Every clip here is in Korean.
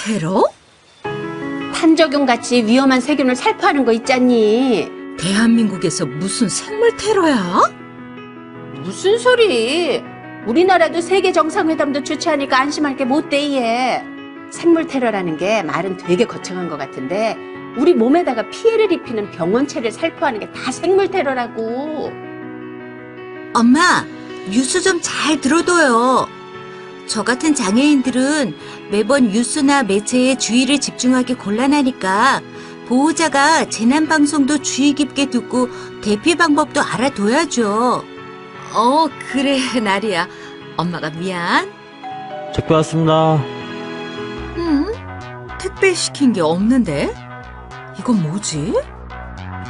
테러? 탄저균같이 위험한 세균을 살포하는 거 있잖니. 대한민국에서 무슨 생물 테러야? 무슨 소리? 우리나라도 세계 정상회담도 주최하니까 안심할 게 못 돼, 얘. 생물 테러라는 게 말은 되게 거창한 것 같은데 우리 몸에다가 피해를 입히는 병원체를 살포하는 게 다 생물 테러라고. 엄마, 뉴스 좀 잘 들어둬요. 저 같은 장애인들은 매번 뉴스나 매체에 주의를 집중하기 곤란하니까 보호자가 재난방송도 주의 깊게 듣고 대피 방법도 알아둬야죠. 그래, 나리야. 엄마가 미안. 택배 왔습니다. 택배 시킨 게 없는데? 이건 뭐지?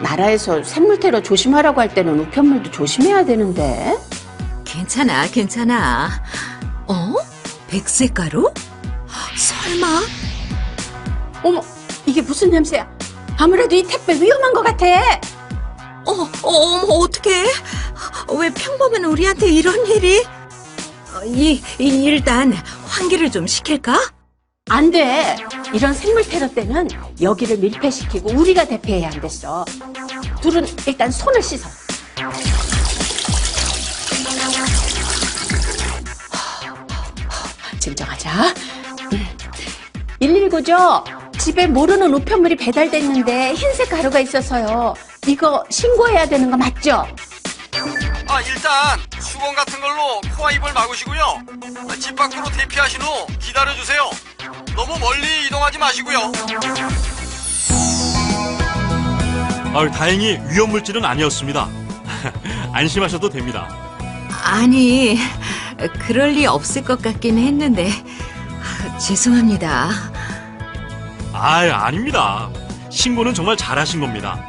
나라에서 생물 테러 조심하라고 할 때는 우편물도 조심해야 되는데. 괜찮아, 괜찮아. 백색가루? 설마? 어머, 이게 무슨 냄새야? 아무래도 이 택배 위험한 것 같아. 어머, 어떡해? 왜 평범한 우리한테 이런 일이? 일단 환기를 좀 시킬까? 안 돼. 이런 생물 테러 때는 여기를 밀폐시키고 우리가 대피해야 한댔어. 둘은 일단 손을 씻어. 진정하자. 119죠? 집에 모르는 우편물이 배달됐는데 흰색 가루가 있어서요. 이거 신고해야 되는 거 맞죠? 일단 수건 같은 걸로 코와 입을 막으시고요. 집 밖으로 대피하신 후 기다려주세요. 너무 멀리 이동하지 마시고요. 다행히 위험물질은 아니었습니다. 안심하셔도 됩니다. 아니, 그럴 리 없을 것 같긴 했는데 죄송합니다. 아닙니다. 신고는 정말 잘하신 겁니다.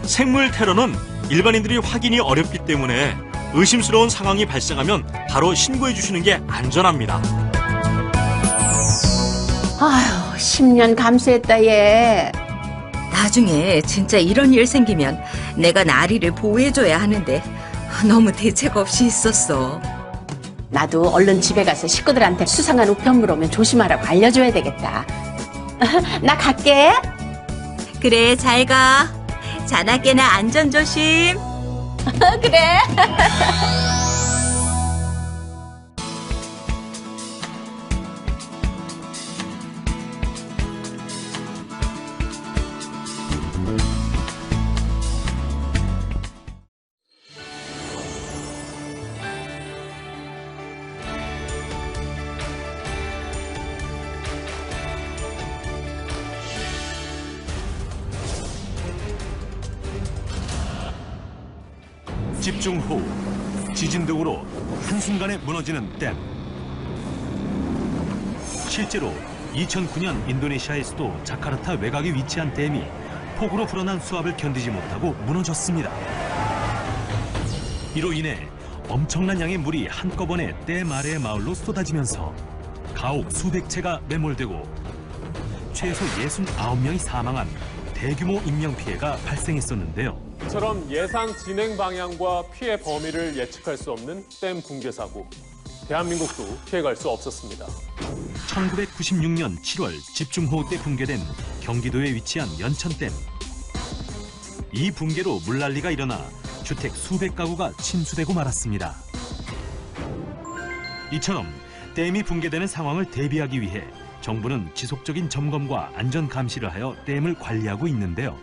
생물 테러는 일반인들이 확인이 어렵기 때문에 의심스러운 상황이 발생하면 바로 신고해 주시는 게 안전합니다. 아휴, 10년 감수했다, 얘. 나중에 진짜 이런 일 생기면 내가 나리를 보호해줘야 하는데 너무 대책 없이 있었어. 나도 얼른 집에 가서 식구들한테 수상한 우편물 오면 조심하라고 알려줘야 되겠다. 나 갈게. 그래, 잘 가. 자나깨나 안전 조심. 그래. 집중호우, 지진 등으로 한순간에 무너지는 댐. 실제로 2009년 인도네시아의 수도 자카르타 외곽에 위치한 댐이 폭우로 불어난 수압을 견디지 못하고 무너졌습니다. 이로 인해 엄청난 양의 물이 한꺼번에 댐 아래의 마을로 쏟아지면서 가옥 수백 채가 매몰되고 최소 69명이 사망한 대규모 인명피해가 발생했었는데요. 처럼 예상 진행 방향과 피해 범위를 예측할 수 없는 댐 붕괴 사고. 대한민국도 피해갈 수 없었습니다. 1996년 7월 집중호우 때 붕괴된 경기도에 위치한 연천댐. 이 붕괴로 물난리가 일어나 주택 수백 가구가 침수되고 말았습니다. 이처럼 댐이 붕괴되는 상황을 대비하기 위해 정부는 지속적인 점검과 안전 감시를 하여 댐을 관리하고 있는데요.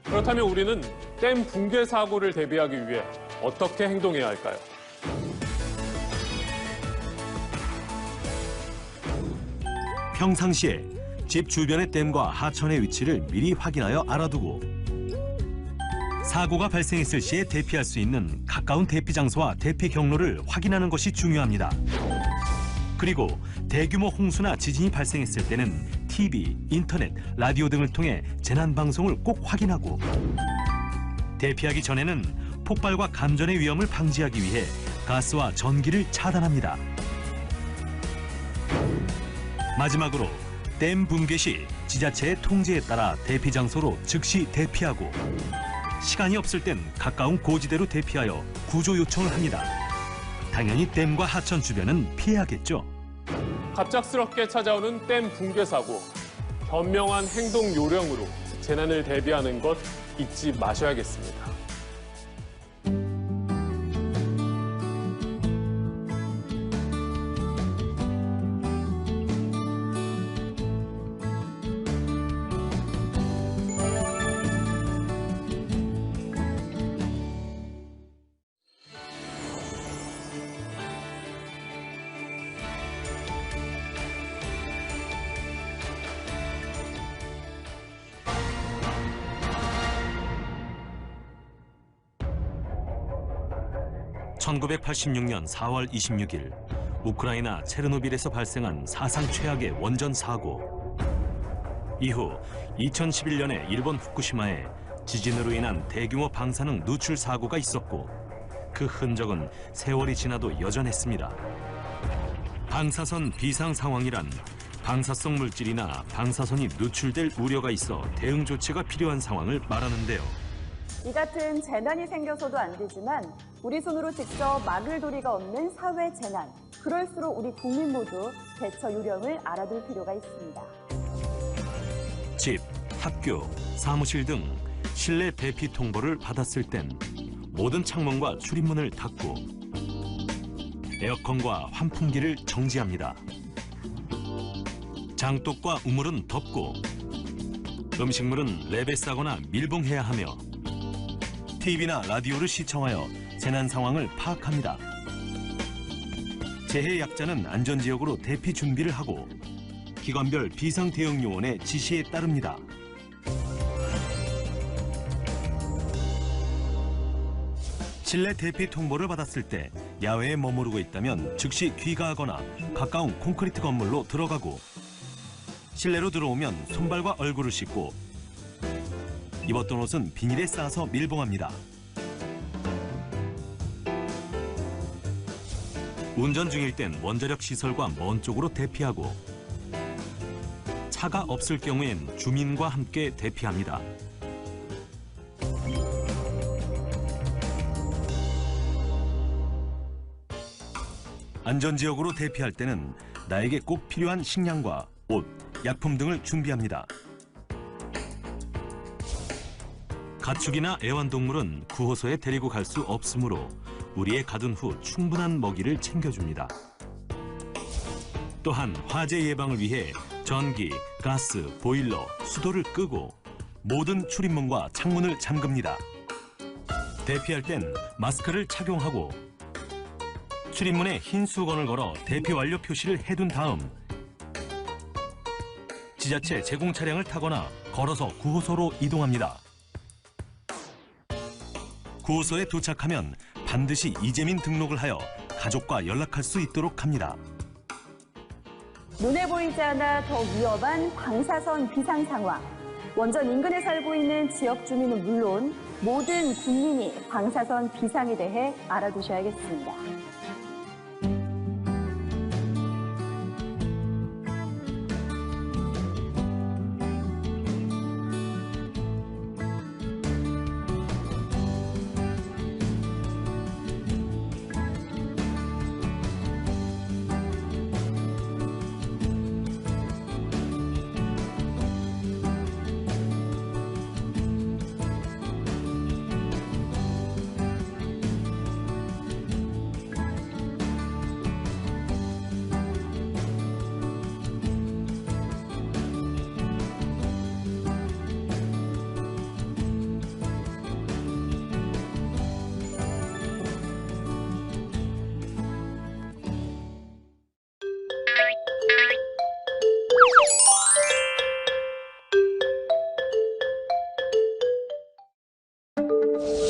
그렇다면 우리는 댐 붕괴 사고를 대비하기 위해 어떻게 행동해야 할까요? 평상시에 집 주변의 댐과 하천의 위치를 미리 확인하여 알아두고 사고가 발생했을 시에 대피할 수 있는 가까운 대피 장소와 대피 경로를 확인하는 것이 중요합니다. 그리고 대규모 홍수나 지진이 발생했을 때는 TV, 인터넷, 라디오 등을 통해 재난방송을 꼭 확인하고 대피하기 전에는 폭발과 감전의 위험을 방지하기 위해 가스와 전기를 차단합니다. 마지막으로 댐 붕괴 시 지자체의 통제에 따라 대피 장소로 즉시 대피하고 시간이 없을 땐 가까운 고지대로 대피하여 구조 요청을 합니다. 당연히 댐과 하천 주변은 피해야겠죠. 갑작스럽게 찾아오는 댐 붕괴 사고. 현명한 행동 요령으로 재난을 대비하는 것 잊지 마셔야겠습니다. (1986년 4월 26일) 우크라이나 체르노빌에서 발생한 사상 최악의 원전 사고. 이후 2011년에 일본 후쿠시마에 지진으로 인한 대규모 방사능 누출 사고가 있었고, 그 흔적은 세월이 지나도 여전했습니다. 방사선 비상 상황이란 방사성 물질이나 방사선이 누출될 우려가 있어 대응 조치가 필요한 상황을 말하는데요. 이 같은 재난이 생겨서도 안 되지만 우리 손으로 직접 막을 도리가 없는 사회 재난. 그럴수록 우리 국민 모두 대처 요령을 알아둘 필요가 있습니다. 집, 학교, 사무실 등 실내 대피 통보를 받았을 땐 모든 창문과 출입문을 닫고 에어컨과 환풍기를 정지합니다. 장독과 우물은 덮고 음식물은 랩에 싸거나 밀봉해야 하며 TV나 라디오를 시청하여 재난 상황을 파악합니다. 재해 약자는 안전지역으로 대피 준비를 하고 기관별 비상대응요원의 지시에 따릅니다. 실내 대피 통보를 받았을 때 야외에 머무르고 있다면 즉시 귀가하거나 가까운 콘크리트 건물로 들어가고, 실내로 들어오면 손발과 얼굴을 씻고 입었던 옷은 비닐에 싸서 밀봉합니다. 운전 중일 땐 원자력 시설과 먼 쪽으로 대피하고, 차가 없을 경우엔 주민과 함께 대피합니다. 안전지역으로 대피할 때는 나에게 꼭 필요한 식량과 옷, 약품 등을 준비합니다. 가축이나 애완동물은 구호소에 데리고 갈 수 없으므로 우리에 가둔 후 충분한 먹이를 챙겨줍니다. 또한 화재 예방을 위해 전기, 가스, 보일러, 수도를 끄고 모든 출입문과 창문을 잠급니다. 대피할 땐 마스크를 착용하고 출입문에 흰 수건을 걸어 대피 완료 표시를 해둔 다음 지자체 제공 차량을 타거나 걸어서 구호소로 이동합니다. 구호소에 도착하면 반드시 이재민 등록을 하여 가족과 연락할 수 있도록 합니다. 눈에 보이지 않아 더 위험한 방사선 비상 상황. 원전 인근에 살고 있는 지역 주민은 물론 모든 국민이 방사선 비상에 대해 알아두셔야겠습니다.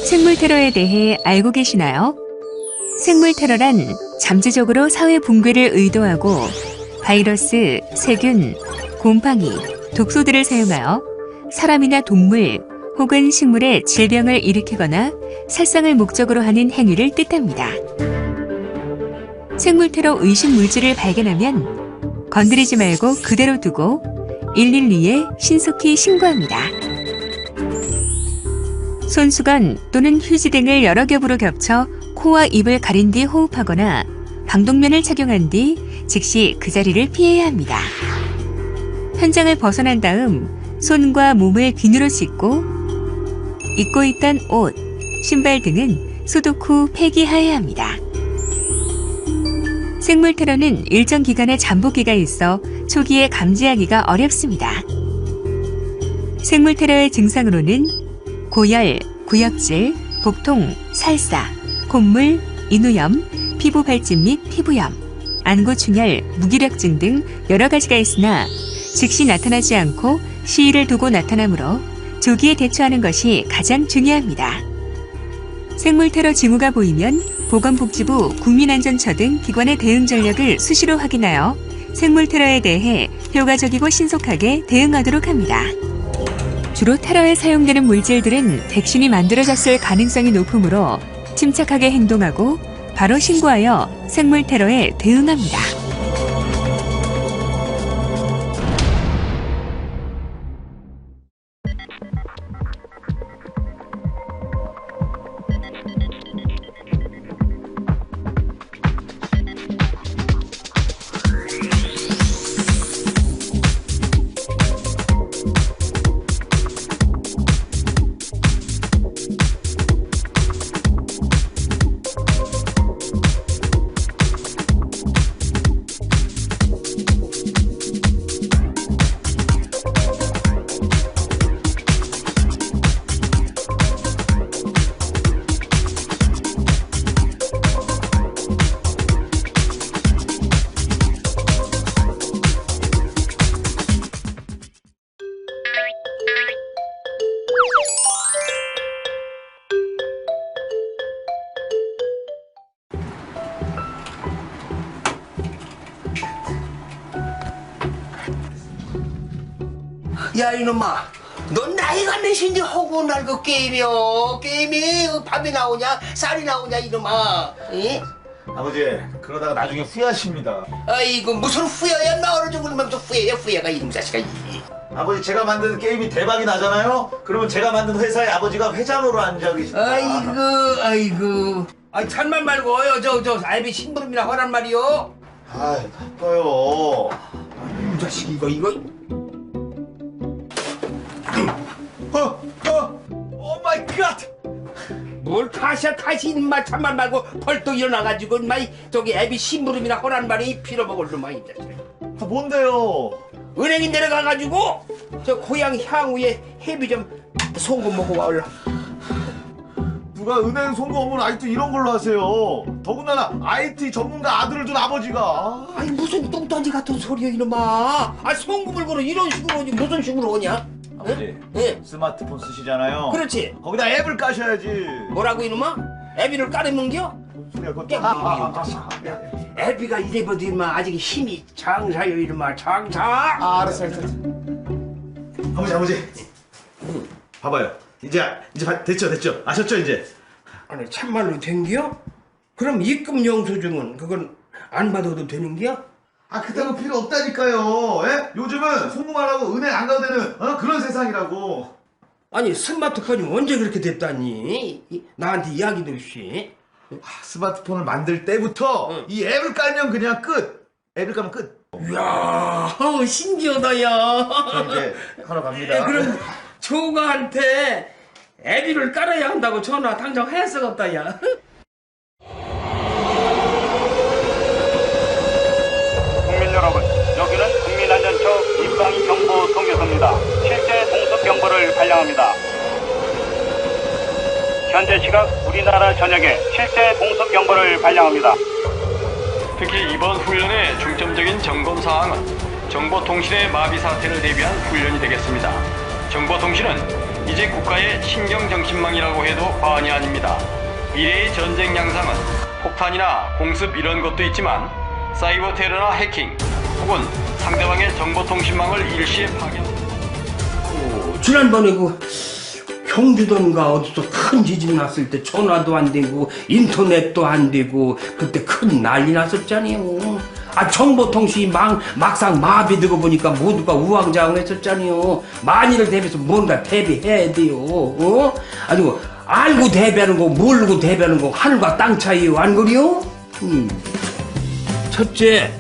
생물 테러에 대해 알고 계시나요? 생물 테러란 잠재적으로 사회 붕괴를 의도하고 바이러스, 세균, 곰팡이, 독소들을 사용하여 사람이나 동물 혹은 식물에 질병을 일으키거나 살상을 목적으로 하는 행위를 뜻합니다. 생물 테러 의심 물질을 발견하면 건드리지 말고 그대로 두고 112에 신속히 신고합니다. 손수건 또는 휴지 등을 여러 겹으로 겹쳐 코와 입을 가린 뒤 호흡하거나 방독면을 착용한 뒤 즉시 그 자리를 피해야 합니다. 현장을 벗어난 다음 손과 몸을 비누로 씻고 입고 있던 옷, 신발 등은 소독 후 폐기해야 합니다. 생물 테러는 일정 기간의 잠복기가 있어 초기에 감지하기가 어렵습니다. 생물 테러의 증상으로는 고열, 구역질, 복통, 살사, 콧물, 인후염, 피부 발진 및 피부염, 안구충혈, 무기력증 등 여러 가지가 있으나 즉시 나타나지 않고 시일을 두고 나타나므로 조기에 대처하는 것이 가장 중요합니다. 생물 테러 징후가 보이면 보건복지부, 국민안전처 등 기관의 대응 전략을 수시로 확인하여 생물 테러에 대해 효과적이고 신속하게 대응하도록 합니다. 주로 테러에 사용되는 물질들은 백신이 만들어졌을 가능성이 높으므로 침착하게 행동하고 바로 신고하여 생물 테러에 대응합니다. 야 이놈아, 넌 나이가 몇인데 하고 날 그 게임이요. 게임이 밥이 나오냐 쌀이 나오냐 이놈아. 에? 아버지 그러다가 나중에 후회하십니다. 아이고 무슨 후회야. 나 어느 정도면 후회야. 후회가 이놈 자식아. 아버지 제가 만든 게임이 대박이 나잖아요. 그러면 제가 만든 회사에 아버지가 회장으로 앉아 계십니다. 아이고. 아이 참말 말고요. 저 알비 심부름이나 하란 말이요. 아 바빠요. 이 자식 이거. 오 마이 갓! 뭘 다시 인마 참말 말고 벌떡 일어나가지고 인마 저기 애비 심부름이나 하란 말이 빌어먹을 놈아 이 자식. 뭔데요? 은행에 내려가가지고 저 고향 향후에 회비 좀 송금 먹고 와 올라. 누가 은행 송금 없는 IT 이런 걸로 하세요. 더군다나 IT 전문가 아들을 둔 아버지가. 아니 무슨 똥단지 같은 소리야 이놈아. 아 송금을 걸어 이런 식으로 오지 무슨 식으로 오냐? 아버지 예? 스마트폰 쓰시잖아요. 그렇지. 거기다 앱을 까셔야지. 뭐라고 이놈아? 애비를 까르는겨? 소리야 그것도. 애비가 이래봐도 이놈아 아직 힘이 장사요 이놈아 장사. 알았어. 아버지 봐봐요. 이제 됐죠. 아셨죠 이제? 아니 참말로 된겨? 그럼 입금 영수증은 그건 안 받아도 되는겨? 아 그딴 거 필요 없다니까요. 예? 요즘은 송금하라고 은행 안 가도 되는 그런 세상이라고. 아니 스마트폰이 언제 그렇게 됐다니? 나한테 이야기도 없이. 스마트폰을 만들 때부터 이 앱을 깔면 그냥 끝. 앱을 깔면 끝. 이야 신기하다 야. 저 이제 하러 갑니다. 그럼 조가한테 애비를 깔아야 한다고 전화 당장 해야겠다 야. 국민 여러분, 여기는 국민안전처 입방정보 통교소입니다. 실제 공습 경보를 발령합니다. 현재 시각 우리나라 전역에 실제 공습 경보를 발령합니다. 특히 이번 훈련의 중점적인 점검 사항은 정보통신의 마비 사태를 대비한 훈련이 되겠습니다. 정보통신은 이제 국가의 신경정신망이라고 해도 과언이 아닙니다. 미래의 전쟁 양상은 폭탄이나 공습 이런 것도 있지만 사이버 테러나 해킹 혹은 상대방의 정보통신망을 일시에 파괴. 지난번에 그 경주던가 어디서 큰 지진 났을 때 전화도 안 되고 인터넷도 안 되고 그때 큰 난리 났었잖아요. 아 정보통신 막상 마비되고 보니까 모두가 우왕좌왕했었잖아요. 만일을 대비해서 뭔가 대비해야 돼요. 아주 알고 대비하는 거 모르고 대비하는 거 하늘과 땅 차이요 안 그래요? 첫째,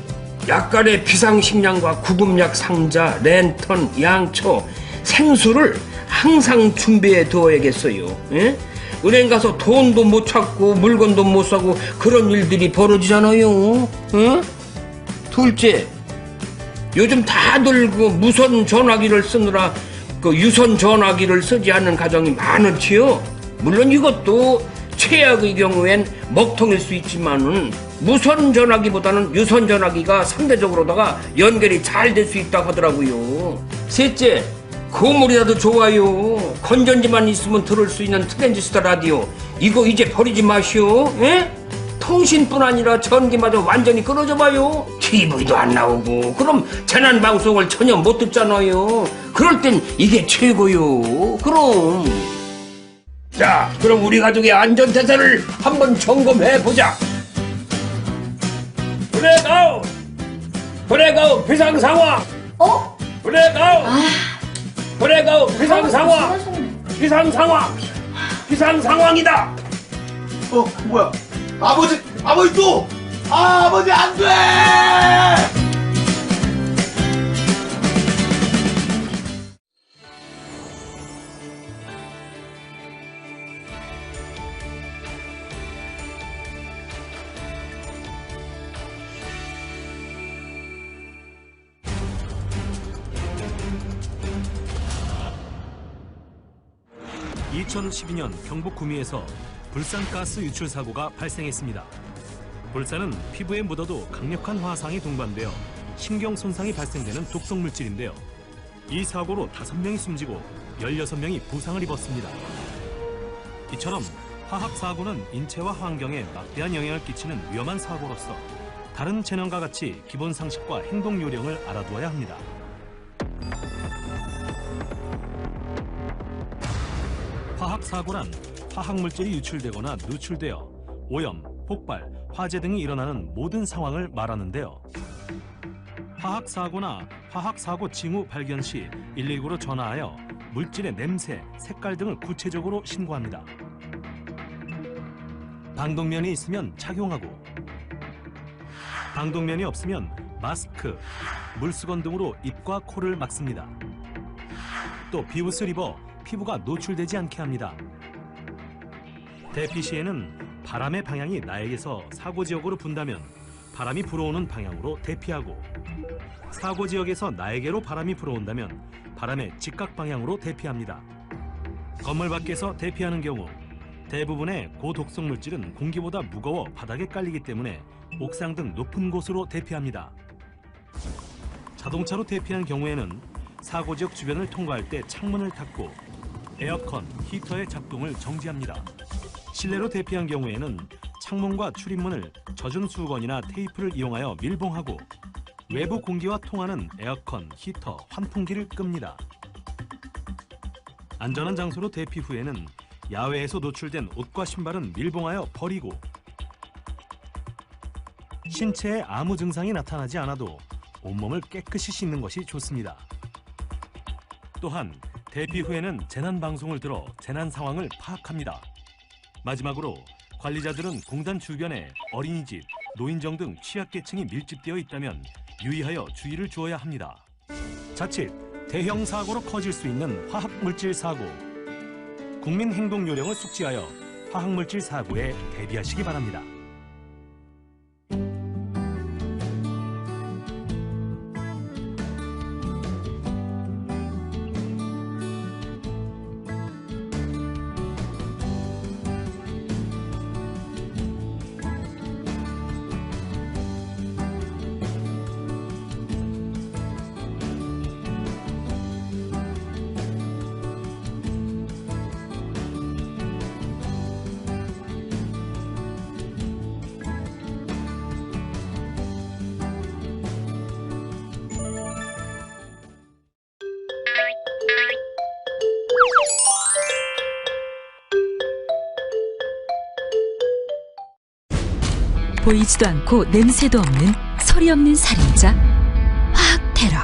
약간의 비상식량과 구급약 상자, 랜턴, 양초, 생수를 항상 준비해 두어야겠어요. 예? 은행 가서 돈도 못 찾고 물건도 못 사고 그런 일들이 벌어지잖아요. 예? 둘째, 요즘 다들 그 무선 전화기를 쓰느라 그 유선 전화기를 쓰지 않는 가정이 많지요. 물론 이것도 최악의 경우엔 먹통일 수 있지만은 무선 전화기보다는 유선 전화기가 상대적으로다가 연결이 잘 될 수 있다고 하더라고요. 셋째, 고물이라도 좋아요. 건전지만 있으면 들을 수 있는 트랜지스터 라디오 이거 이제 버리지 마시오. 예? 통신뿐 아니라 전기마저 완전히 끊어져 봐요. TV도 안 나오고 그럼 재난방송을 전혀 못 듣잖아요. 그럴 땐 이게 최고요. 그럼 자, 그럼 우리 가족의 안전대사를 한번 점검해보자. 블랙아웃! 블랙아웃 비상상황! 블랙아웃! 블랙아웃 비상상황! 비상상황! 비상상황이다! 뭐야? 아버지 또! 아버지 안 돼! 2012년 경북 구미에서 불산가스 유출 사고가 발생했습니다. 불산은 피부에 묻어도 강력한 화상이 동반되어 신경 손상이 발생되는 독성 물질인데요. 이 사고로 5명이 숨지고 16명이 부상을 입었습니다. 이처럼 화학사고는 인체와 환경에 막대한 영향을 끼치는 위험한 사고로서 다른 재난과 같이 기본 상식과 행동 요령을 알아두어야 합니다. 화학사고란 화학물질이 유출되거나 누출되어 오염, 폭발, 화재 등이 일어나는 모든 상황을 말하는데요. 화학사고나 화학사고 징후 발견 시 119로 전화하여 물질의 냄새, 색깔 등을 구체적으로 신고합니다. 방독면이 있으면 착용하고, 방독면이 없으면 마스크, 물수건 등으로 입과 코를 막습니다. 또 비옷을 입어 피부가 노출되지 않게 합니다. 대피 시에는 바람의 방향이 나에게서 사고지역으로 분다면 바람이 불어오는 방향으로 대피하고, 사고지역에서 나에게로 바람이 불어온다면 바람의 직각 방향으로 대피합니다. 건물 밖에서 대피하는 경우 대부분의 고독성 물질은 공기보다 무거워 바닥에 깔리기 때문에 옥상 등 높은 곳으로 대피합니다. 자동차로 대피한 경우에는 사고지역 주변을 통과할 때 창문을 닫고 에어컨, 히터의 작동을 정지합니다. 실내로 대피한 경우에는 창문과 출입문을 젖은 수건이나 테이프를 이용하여 밀봉하고 외부 공기와 통하는 에어컨, 히터, 환풍기를 끕니다. 안전한 장소로 대피 후에는 야외에서 노출된 옷과 신발은 밀봉하여 버리고, 신체에 아무 증상이 나타나지 않아도 온몸을 깨끗이 씻는 것이 좋습니다. 또한 대피 후에는 재난방송을 들어 재난 상황을 파악합니다. 마지막으로 관리자들은 공단 주변에 어린이집, 노인정 등 취약계층이 밀집되어 있다면 유의하여 주의를 주어야 합니다. 자칫 대형 사고로 커질 수 있는 화학물질 사고, 국민 행동 요령을 숙지하여 화학물질 사고에 대비하시기 바랍니다. 보이지도 않고 냄새도 없는 소리 없는 살인자, 화학 테러.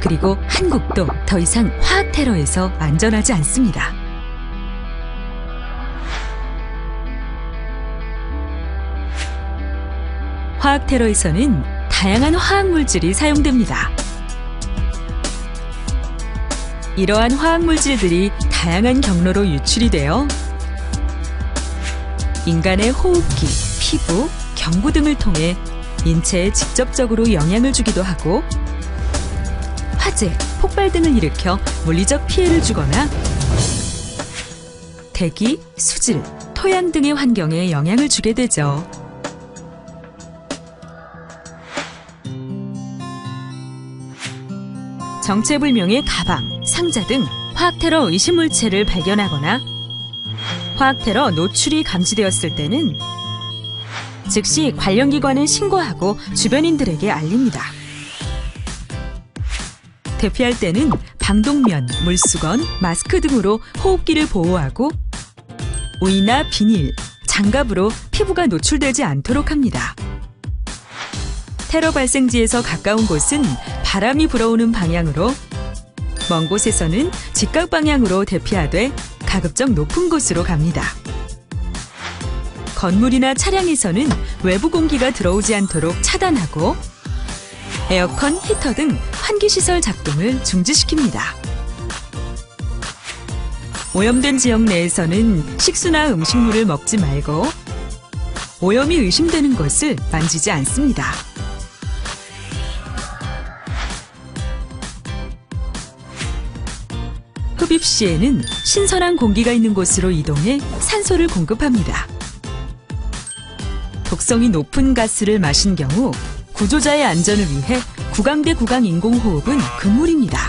그리고 한국도 더 이상 화학 테러에서 안전하지 않습니다. 화학 테러에서는 다양한 화학 물질이 사용됩니다. 이러한 화학 물질들이 다양한 경로로 유출이 되어 인간의 호흡기, 피부, 경부 등을 통해 인체에 직접적으로 영향을 주기도 하고 화재, 폭발 등을 일으켜 물리적 피해를 주거나 대기, 수질, 토양 등의 환경에 영향을 주게 되죠. 정체불명의 가방, 상자 등 화학테러 의심물체를 발견하거나 화학테러 노출이 감지되었을 때는 즉시 관련 기관에 신고하고 주변인들에게 알립니다. 대피할 때는 방독면, 물수건, 마스크 등으로 호흡기를 보호하고 우이나 비닐, 장갑으로 피부가 노출되지 않도록 합니다. 테러 발생지에서 가까운 곳은 바람이 불어오는 방향으로, 먼 곳에서는 직각 방향으로 대피하되 가급적 높은 곳으로 갑니다. 건물이나 차량에서는 외부 공기가 들어오지 않도록 차단하고 에어컨, 히터 등 환기시설 작동을 중지시킵니다. 오염된 지역 내에서는 식수나 음식물을 먹지 말고 오염이 의심되는 것을 만지지 않습니다. 흡입 시에는 신선한 공기가 있는 곳으로 이동해 산소를 공급합니다. 독성이 높은 가스를 마신 경우 구조자의 안전을 위해 구강대 구강 인공호흡은 금물입니다.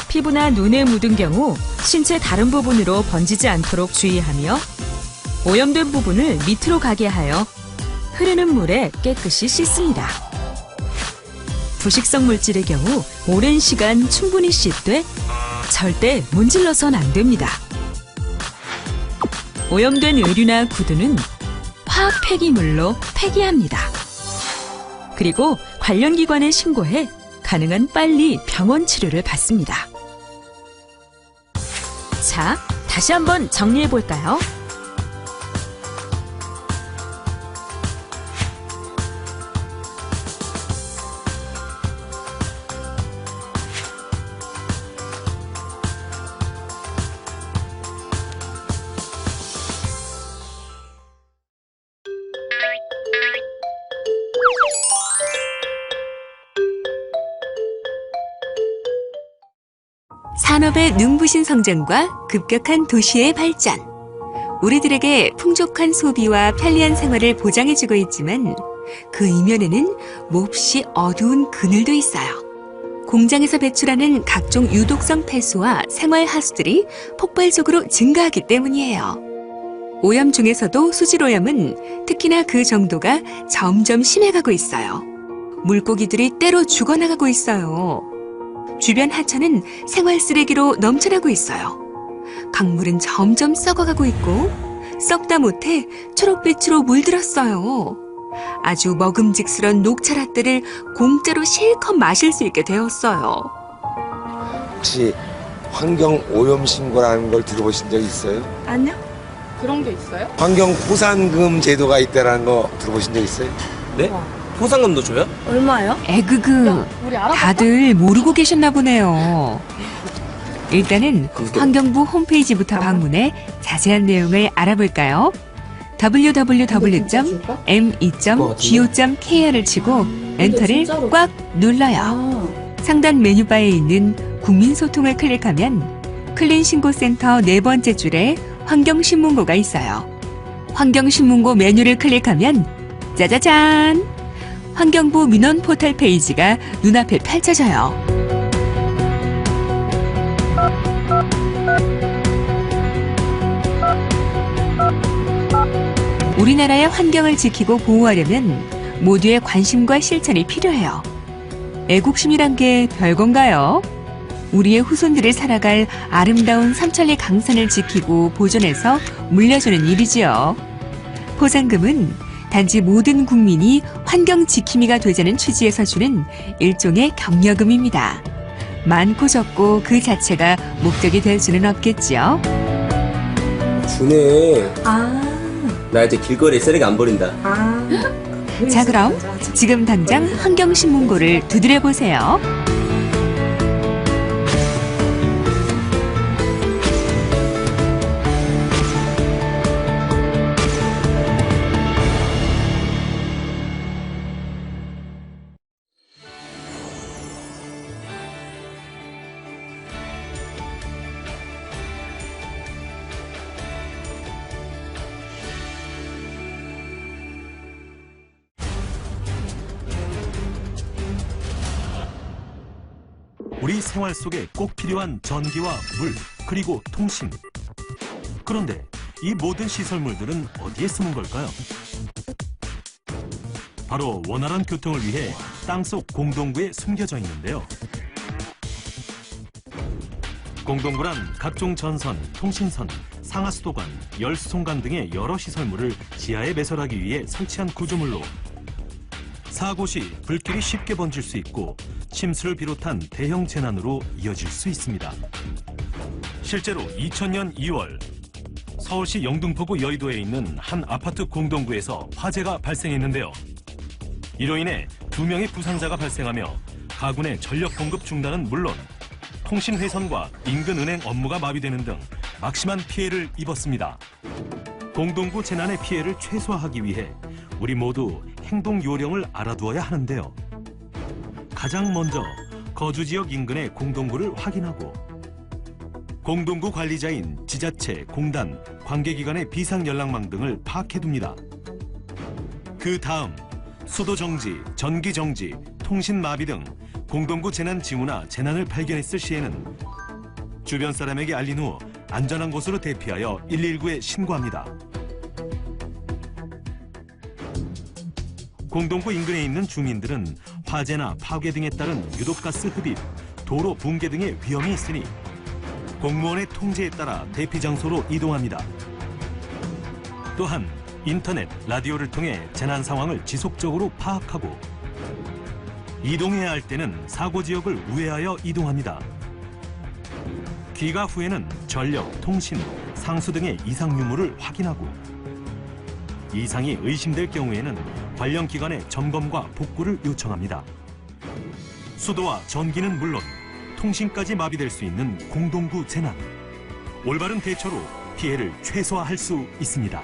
피부나 눈에 묻은 경우 신체 다른 부분으로 번지지 않도록 주의하며 오염된 부분을 밑으로 가게 하여 흐르는 물에 깨끗이 씻습니다. 부식성 물질의 경우 오랜 시간 충분히 씻되 절대 문질러선 안 됩니다. 오염된 의류나 구두는 화학 폐기물로 폐기합니다. 그리고 관련 기관에 신고해 가능한 빨리 병원 치료를 받습니다. 자, 다시 한번 정리해 볼까요? 산업의 눈부신 성장과 급격한 도시의 발전. 우리들에게 풍족한 소비와 편리한 생활을 보장해주고 있지만 그 이면에는 몹시 어두운 그늘도 있어요. 공장에서 배출하는 각종 유독성 폐수와 생활하수들이 폭발적으로 증가하기 때문이에요. 오염 중에서도 수질오염은 특히나 그 정도가 점점 심해가고 있어요. 물고기들이 때로 죽어나가고 있어요. 주변 하천은 생활 쓰레기로 넘쳐나고 있어요. 강물은 점점 썩어가고 있고 썩다 못해 초록빛으로 물들었어요. 아주 먹음직스러운 녹차라떼를 공짜로 실컷 마실 수 있게 되었어요. 혹시 환경오염신고라는 걸 들어보신 적 있어요? 아니요. 그런 게 있어요? 환경포상금 제도가 있다는 거 들어보신 적 있어요? 네? 포상금도 줘요? 얼마요? 에그그, 다들 모르고 계셨나 보네요. 일단은 환경부 홈페이지부터 방문해 자세한 내용을 알아볼까요? www.me.go.kr을 치고 엔터를 꽉 눌러요. 상단 메뉴바에 있는 국민소통을 클릭하면 클린신고센터 4번째 줄에 환경신문고가 있어요. 환경신문고 메뉴를 클릭하면 짜자잔! 환경부 민원 포털 페이지가 눈앞에 펼쳐져요. 우리나라의 환경을 지키고 보호하려면 모두의 관심과 실천이 필요해요. 애국심이란 게 별건가요? 우리의 후손들이 살아갈 아름다운 삼천리 강산을 지키고 보존해서 물려주는 일이지요. 포상금은 단지 모든 국민이 환경 지킴이가 되자는 취지에서 주는 일종의 격려금입니다. 많고 적고 그 자체가 목적이 될 수는 없겠지요. 주네. 나 이제 길거리에 쓰레기 안 버린다. 자, 그럼 지금 당장 환경신문고를 두드려 보세요. 우리 생활 속에 꼭 필요한 전기와 물, 그리고 통신. 그런데 이 모든 시설물들은 어디에 쓰는 걸까요? 바로 원활한 교통을 위해 땅속 공동구에 숨겨져 있는데요. 공동구란 각종 전선, 통신선, 상하수도관, 열수송관 등의 여러 시설물을 지하에 매설하기 위해 설치한 구조물로 사고 시 불길이 쉽게 번질 수 있고 침수를 비롯한 대형 재난으로 이어질 수 있습니다. 실제로 2000년 2월 서울시 영등포구 여의도에 있는 한 아파트 공동구에서 화재가 발생했는데요. 이로 인해 2명의 부상자가 발생하며 가구 내 전력 공급 중단은 물론 통신 회선과 인근 은행 업무가 마비되는 등 막심한 피해를 입었습니다. 공동구 재난의 피해를 최소화하기 위해 우리 모두 행동 요령을 알아두어야 하는데요. 가장 먼저 거주지역 인근의 공동구를 확인하고 공동구 관리자인 지자체, 공단, 관계기관의 비상연락망 등을 파악해둡니다. 그 다음 수도 정지, 전기 정지, 통신 마비 등 공동구 재난 징후나 재난을 발견했을 시에는 주변 사람에게 알린 후 안전한 곳으로 대피하여 119에 신고합니다. 공동구 인근에 있는 주민들은 화재나 파괴 등에 따른 유독가스 흡입, 도로 붕괴 등의 위험이 있으니 공무원의 통제에 따라 대피 장소로 이동합니다. 또한 인터넷, 라디오를 통해 재난 상황을 지속적으로 파악하고 이동해야 할 때는 사고 지역을 우회하여 이동합니다. 귀가 후에는 전력, 통신, 상수 등의 이상 유무를 확인하고 이상이 의심될 경우에는 관련 기관의 점검과 복구를 요청합니다. 수도와 전기는 물론 통신까지 마비될 수 있는 공동구 재난. 올바른 대처로 피해를 최소화할 수 있습니다.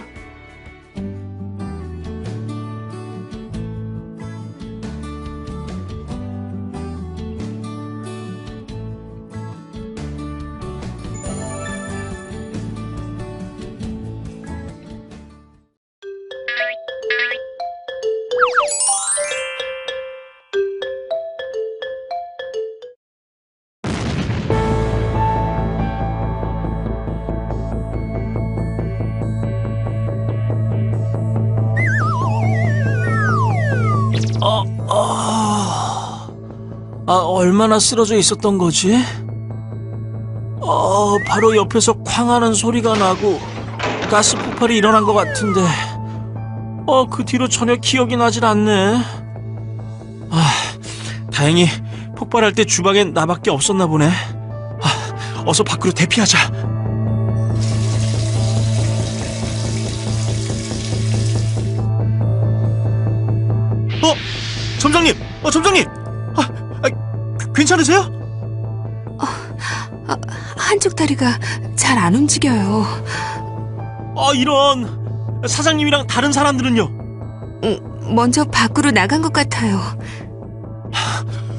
얼마나 쓰러져 있었던 거지? 바로 옆에서 쾅하는 소리가 나고 가스 폭발이 일어난 것 같은데 그 뒤로 전혀 기억이 나질 않네. 다행히 폭발할 때 주방엔 나밖에 없었나 보네. 어서 밖으로 대피하자. 점장님! 점장님! 괜찮으세요? 한쪽 다리가 잘 안 움직여요. 이런! 사장님이랑 다른 사람들은요? 먼저 밖으로 나간 것 같아요.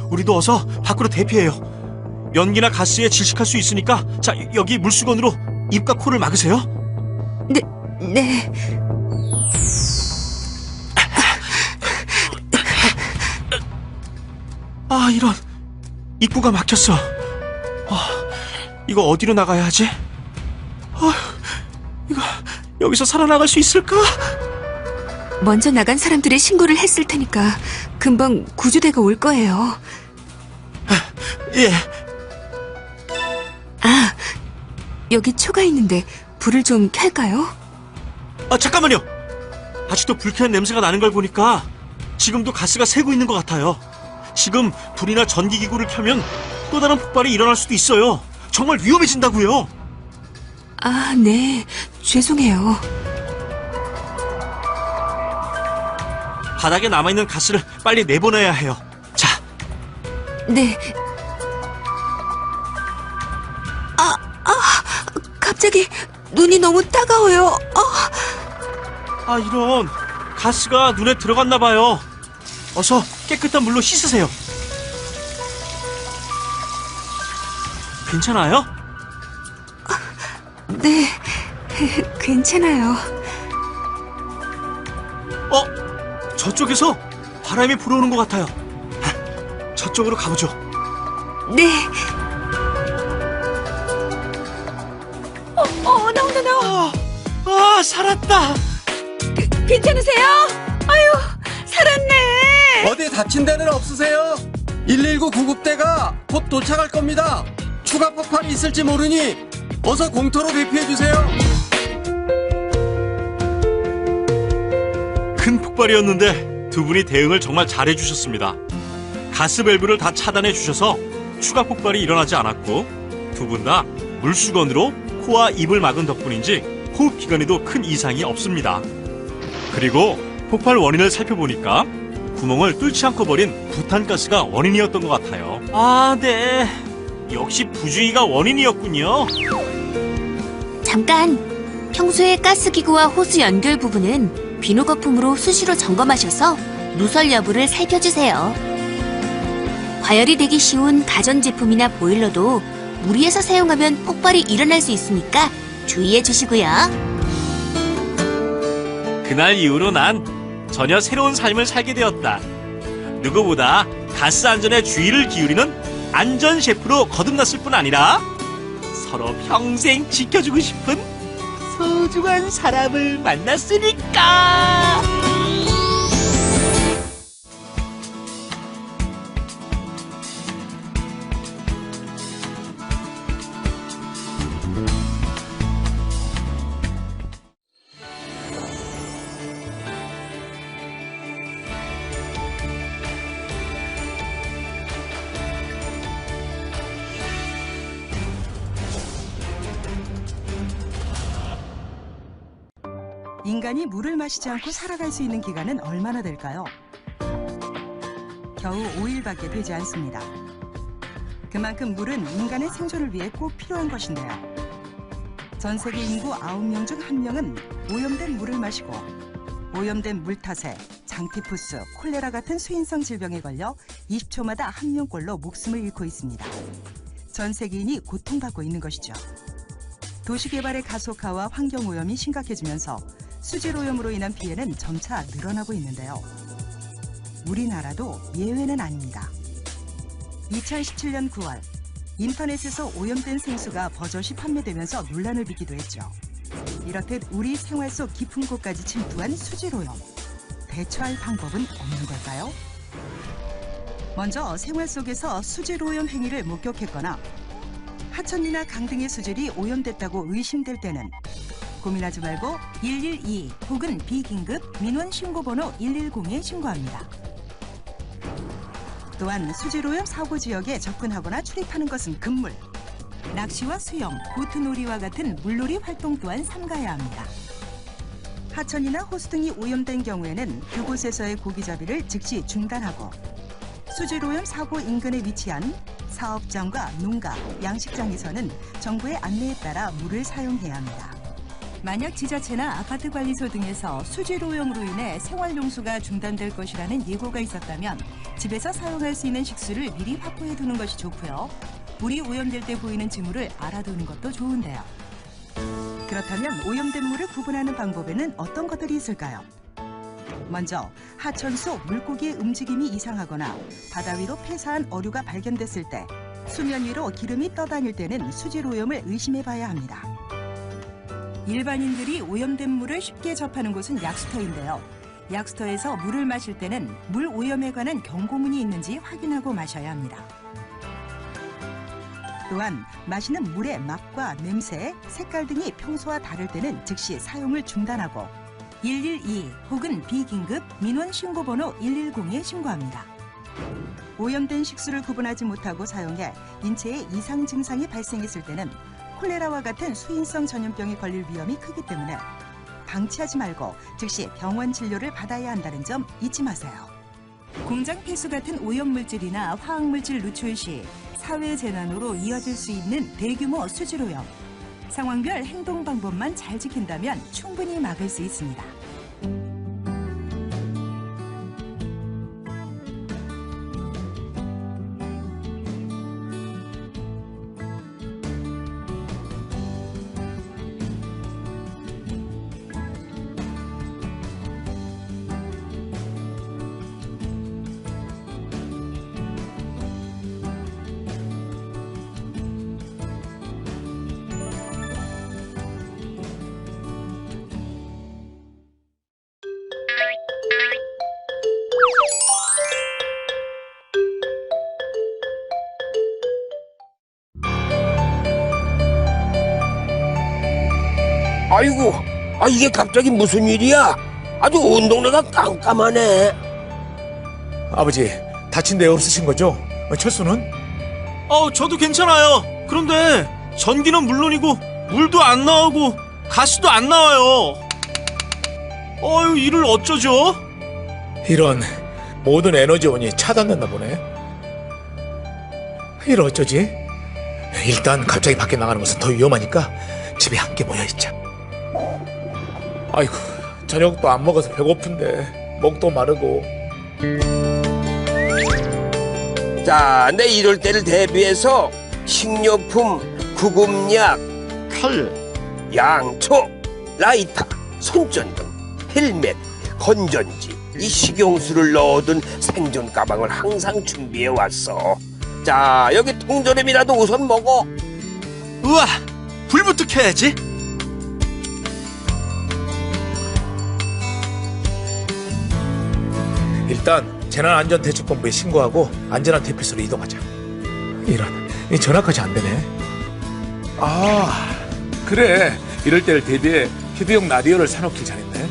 우리도 어서 밖으로 대피해요. 연기나 가스에 질식할 수 있으니까 자, 여기 물수건으로 입과 코를 막으세요. 네. 이런! 입구가 막혔어. 이거 어디로 나가야 하지? 이거 여기서 살아나갈 수 있을까? 먼저 나간 사람들의 신고를 했을 테니까 금방 구조대가 올 거예요. 예. 여기 초가 있는데 불을 좀 켤까요? 잠깐만요. 아직도 불쾌한 냄새가 나는 걸 보니까 지금도 가스가 새고 있는 것 같아요. 지금 불이나 전기기구를 켜면 또 다른 폭발이 일어날 수도 있어요. 정말 위험해진다고요. 네. 죄송해요. 바닥에 남아있는 가스를 빨리 내보내야 해요. 자, 네. 갑자기 눈이 너무 따가워요. 이런 가스가 눈에 들어갔나 봐요. 어서 깨끗한 물로 씻으세요. 괜찮아요? 네, 괜찮아요. 저쪽에서 바람이 불어오는 것 같아요. 저쪽으로 가보죠. 네. 나온다. 살았다. 괜찮으세요? 아유, 살았네. 어디 다친 데는 없으세요? 119 구급대가 곧 도착할 겁니다. 추가 폭발이 있을지 모르니 어서 공터로 대피해주세요. 큰 폭발이었는데 두 분이 대응을 정말 잘해주셨습니다. 가스 밸브를 다 차단해 주셔서 추가 폭발이 일어나지 않았고 두 분 다 물수건으로 코와 입을 막은 덕분인지 호흡 기관에도 큰 이상이 없습니다. 그리고 폭발 원인을 살펴보니까 구멍을 뚫지 않고 버린 부탄가스가 원인이었던 것 같아요. 네. 역시 부주의가 원인이었군요. 잠깐! 평소에 가스기구와 호스 연결 부분은 비누 거품으로 수시로 점검하셔서 누설 여부를 살펴주세요. 과열이 되기 쉬운 가전제품이나 보일러도 무리해서 사용하면 폭발이 일어날 수 있으니까 주의해 주시고요. 그날 이후로 난 전혀 새로운 삶을 살게 되었다. 누구보다 가스 안전에 주의를 기울이는 안전 셰프로 거듭났을 뿐 아니라 서로 평생 지켜주고 싶은 소중한 사람을 만났으니까. 인간이 물을 마시지 않고 살아갈 수 있는 기간은 얼마나 될까요? 겨우 5일밖에 되지 않습니다. 그만큼 물은 인간의 생존을 위해 꼭 필요한 것인데요. 전 세계 인구 9명 중 1명은 오염된 물을 마시고 오염된 물 탓에 장티푸스, 콜레라 같은 수인성 질병에 걸려 20초마다 1명꼴로 목숨을 잃고 있습니다. 전 세계인이 고통받고 있는 것이죠. 도시개발의 가속화와 환경오염이 심각해지면서 수질오염으로 인한 피해는 점차 늘어나고 있는데요. 우리나라도 예외는 아닙니다. 2017년 9월 인터넷에서 오염된 생수가 버젓이 판매되면서 논란을 빚기도 했죠. 이렇듯 우리 생활 속 깊은 곳까지 침투한 수질오염. 대처할 방법은 없는 걸까요? 먼저 생활 속에서 수질오염 행위를 목격했거나 하천이나 강 등의 수질이 오염됐다고 의심될 때는 고민하지 말고 112 혹은 비긴급 민원 신고번호 110에 신고합니다. 또한 수질오염 사고 지역에 접근하거나 출입하는 것은 금물. 낚시와 수영, 보트놀이와 같은 물놀이 활동 또한 삼가야 합니다. 하천이나 호수 등이 오염된 경우에는 그곳에서의 고기잡이를 즉시 중단하고 수질오염 사고 인근에 위치한 사업장과 농가, 양식장에서는 정부의 안내에 따라 물을 사용해야 합니다. 만약 지자체나 아파트관리소 등에서 수질오염으로 인해 생활용수가 중단될 것이라는 예고가 있었다면 집에서 사용할 수 있는 식수를 미리 확보해 두는 것이 좋고요. 물이 오염될 때 보이는 징후를 알아두는 것도 좋은데요. 그렇다면 오염된 물을 구분하는 방법에는 어떤 것들이 있을까요? 먼저 하천 속 물고기의 움직임이 이상하거나 바다 위로 폐사한 어류가 발견됐을 때 수면 위로 기름이 떠다닐 때는 수질오염을 의심해봐야 합니다. 일반인들이 오염된 물을 쉽게 접하는 곳은 약수터인데요. 약수터에서 물을 마실 때는 물 오염에 관한 경고문이 있는지 확인하고 마셔야 합니다. 또한 마시는 물의 맛과 냄새, 색깔 등이 평소와 다를 때는 즉시 사용을 중단하고 112 혹은 비긴급 민원 신고번호 110에 신고합니다. 오염된 식수를 구분하지 못하고 사용해 인체에 이상 증상이 발생했을 때는 콜레라와 같은 수인성 전염병에 걸릴 위험이 크기 때문에 방치하지 말고 즉시 병원 진료를 받아야 한다는 점 잊지 마세요. 공장 폐수 같은 오염물질이나 화학물질 누출 시 사회 재난으로 이어질 수 있는 대규모 수질오염. 상황별 행동 방법만 잘 지킨다면 충분히 막을 수 있습니다. 아이고, 이게 갑자기 무슨 일이야? 아주 온 동네가 깜깜하네. 아버지, 다친 데 없으신 거죠? 철수는? 저도 괜찮아요. 그런데 전기는 물론이고 물도 안 나오고 가스도 안 나와요. 이를 어쩌죠? 이런, 모든 에너지원이 차단됐나 보네. 이를 어쩌지? 일단 갑자기 밖에 나가는 것은 더 위험하니까 집에 함께 모여있자. 아이고, 저녁도 안 먹어서 배고픈데 목도 마르고. 자, 내 이럴 때를 대비해서 식료품, 구급약, 칼, 양초, 라이터, 손전등, 헬멧, 건전지, 이 식용수를 넣어둔 생존 가방을 항상 준비해 왔어. 자, 여기 통조림이라도 우선 먹어. 우와, 불부터 켜야지. 일단 재난안전대책본부에 신고하고 안전한 대피소로 이동하자. 이런, 이 전화까지 안 되네. 그래, 이럴 때를 대비해 휴대용 라디오를 사놓길 잘했네.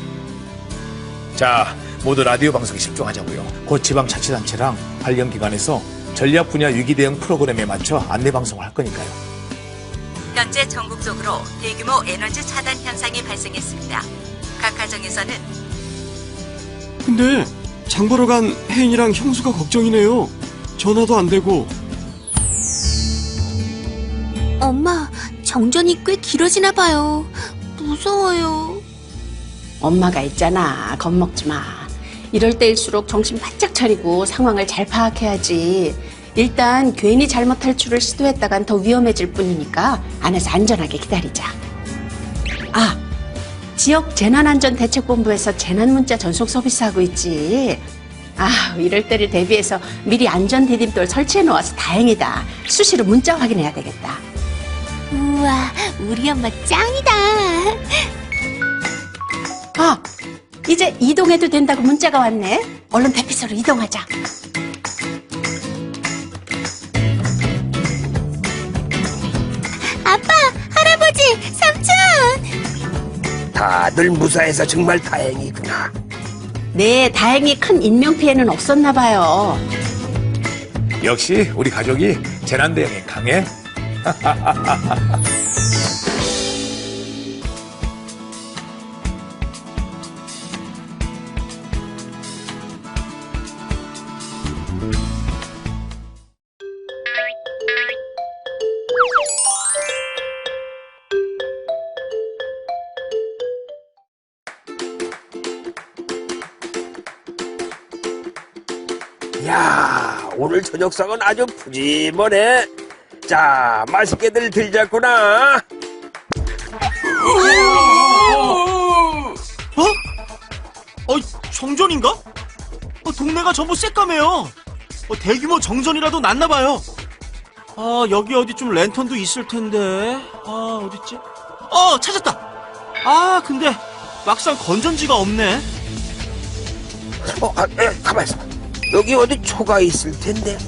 자, 모두 라디오 방송에 집중하자고요. 곧 지방자치단체랑 관련기관에서 전략 분야 위기 대응 프로그램에 맞춰 안내 방송을 할 거니까요. 현재 전국적으로 대규모 에너지 차단 현상이 발생했습니다. 각 가정에서는 근데 장 보러 간 혜인이랑 형수가 걱정이네요. 전화도 안 되고. 엄마, 정전이 꽤 길어지나 봐요. 무서워요. 엄마가 있잖아. 겁먹지 마. 이럴 때일수록 정신 바짝 차리고 상황을 잘 파악해야지. 일단 괜히 잘못 탈출을 시도했다간 더 위험해질 뿐이니까 안에서 안전하게 기다리자. 지역 재난안전대책본부에서 재난문자 전송 서비스하고 있지. 이럴 때를 대비해서 미리 안전디딤돌 설치해놓아서 다행이다. 수시로 문자 확인해야 되겠다. 우와, 우리 엄마 짱이다. 이제 이동해도 된다고 문자가 왔네. 얼른 대피소로 이동하자. 아빠, 할아버지, 삼촌! 다들 무사해서 정말 다행이구나. 네, 다행히 큰 인명피해는 없었나 봐요. 역시 우리 가족이 재난 대응에 강해. 야, 오늘 저녁상은 아주 푸짐하네. 자, 맛있게들 들자꾸나. 정전인가? 동네가 전부 새까매요. 대규모 정전이라도 났나봐요. 여기 어디쯤 랜턴도 있을 텐데. 어딨지? 찾았다. 근데 막상 건전지가 없네. 가만 있어. 여기 어디 초가 있을 텐데.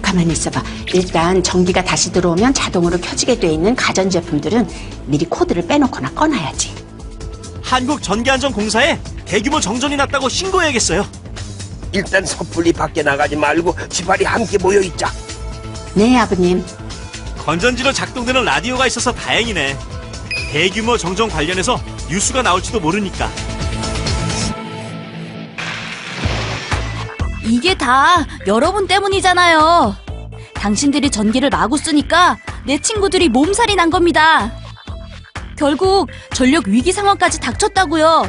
가만히 있어봐. 일단 전기가 다시 들어오면 자동으로 켜지게 돼 있는 가전제품들은 미리 코드를 빼놓거나 꺼놔야지. 한국전기안전공사에 대규모 정전이 났다고 신고해야겠어요. 일단 섣불리 밖에 나가지 말고 집안이 함께 모여있자. 네, 아버님. 건전지로 작동되는 라디오가 있어서 다행이네. 대규모 정전 관련해서 뉴스가 나올지도 모르니까. 이게 다 여러분 때문이잖아요. 당신들이 전기를 마구 쓰니까 내 친구들이 몸살이 난 겁니다. 결국 전력 위기 상황까지 닥쳤다고요.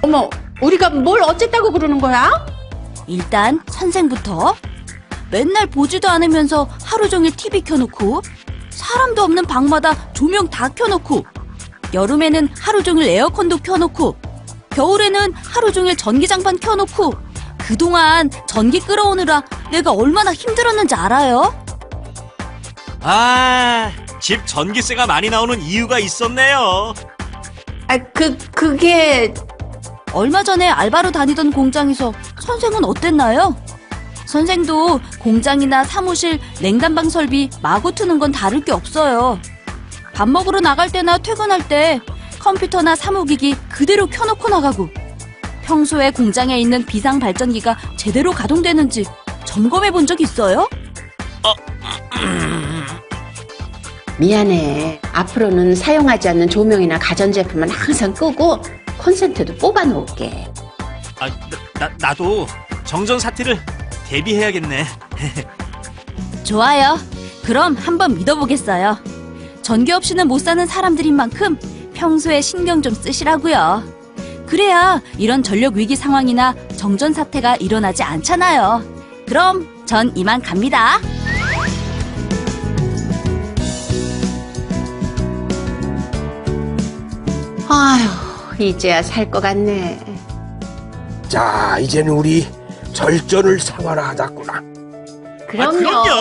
어머, 우리가 뭘 어쨌다고 그러는 거야? 일단 선생부터 맨날 보지도 않으면서 하루 종일 TV 켜놓고 사람도 없는 방마다 조명 다 켜놓고 여름에는 하루 종일 에어컨도 켜놓고 겨울에는 하루 종일 전기장판 켜놓고 그동안 전기 끌어오느라 내가 얼마나 힘들었는지 알아요? 아, 집 전기세가 많이 나오는 이유가 있었네요. 그게 얼마 전에 알바로 다니던 공장에서 선생은 어땠나요? 선생도 공장이나 사무실 냉난방 설비 마구 트는 건 다를 게 없어요. 밥 먹으러 나갈 때나 퇴근할 때 컴퓨터나 사무기기 그대로 켜놓고 나가고 평소에 공장에 있는 비상 발전기가 제대로 가동되는지 점검해 본 적 있어요? 미안해. 앞으로는 사용하지 않는 조명이나 가전제품은 항상 끄고 콘센트도 뽑아 놓을게. 아, 나도 정전 사태를 대비해야겠네. 좋아요. 그럼 한번 믿어보겠어요. 전기 없이는 못 사는 사람들인 만큼 평소에 신경 좀 쓰시라고요. 그래야 이런 전력 위기 상황이나 정전 사태가 일어나지 않잖아요. 그럼 전 이만 갑니다. 아휴, 이제야 살 것 같네. 자, 이제는 우리 절전을 생활화하자꾸나. 그럼요.